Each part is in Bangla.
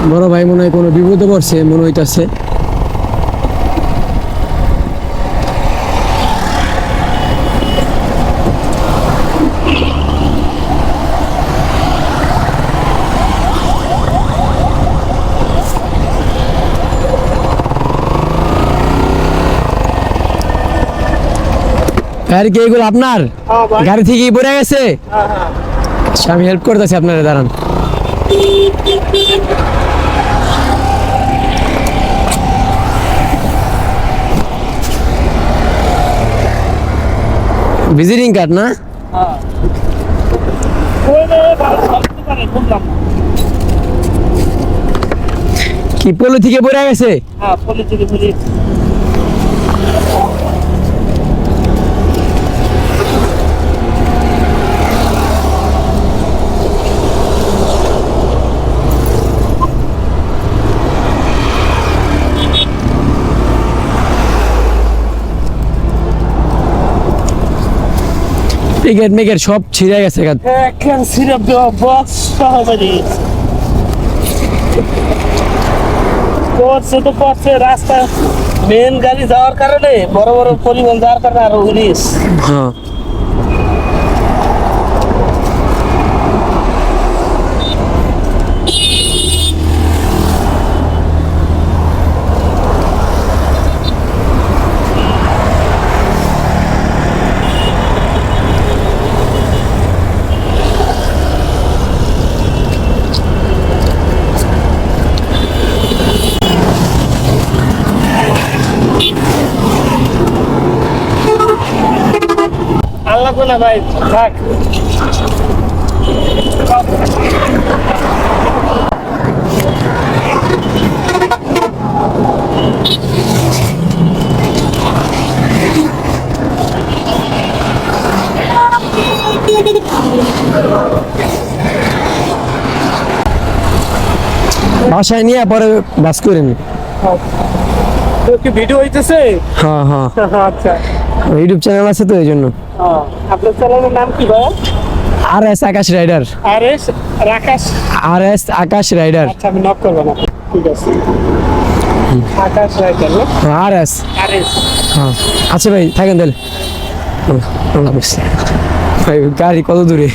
বড় ভাই মনে হয় কোনো বিপদে পড়ছে মনে হইতাছে। আর কি এগুলো আপনার গাড়ি থেকে পড়ে গেছে? আচ্ছা, আমি হেল্প করতেছি আপনারা, দাঁড়ান। ভিজিটিং কার্ড না? কি পলি থেকে পড়ে গেছে? টিকেট মেকেট সব ছিঁড়ে গেছে। রাস্তা মেন গাড়ি যাওয়ার কারণে, বড় বড় পরিবহন যাওয়ার কারণে আরো রিস্ক। হ্যাঁ, আল্লাহ না ভাই থাক। বাসায় নিয়ে পরে বাস করে নি। তো কি ভিডিও হইতেছে? হ্যাঁ হ্যাঁ, আচ্ছা, ইউটিউব চ্যানেল আছে তো এই জন্য। আপনার চ্যানেলের নাম কি ভাই? আর এস আকাশ রাইডার। আরএস রাকাশ। আর এস আকাশ রাইডার। আচ্ছা, আমি নক করবো না, ঠিক আছে। আকাশ রাইডার না? আর এস। আরএস। হ্যাঁ, আচ্ছা ভাই থাকেন তাহলে। আল্লাহ হাফেজ। ভাই গাড়ি কত দূরে?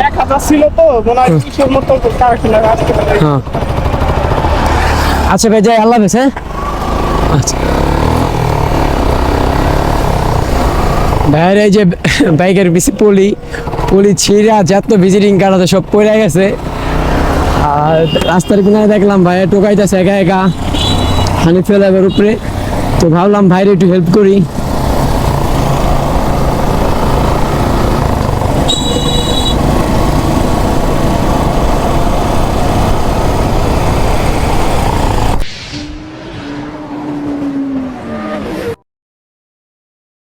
1000 ছিল তো মনে হয় কিসের মতো কারেকশন আজকে। হ্যাঁ, আচ্ছা ভাই যাই, আল্লাহ হাফেজ। হ্যাঁ, আচ্ছা ভাইয়ের এই যে বাইকের বেশি পলি পলি ছিঁড়া যত ভিজিটিং কার্ড আছে সব পড়ে গেছে। আর রাস্তার কিনারে দেখলাম ভাইয়া টোকাইতেছে একা একা হানি ফেলাবের উপরে, তো ভাবলাম ভাইয়ের একটু হেল্প করি।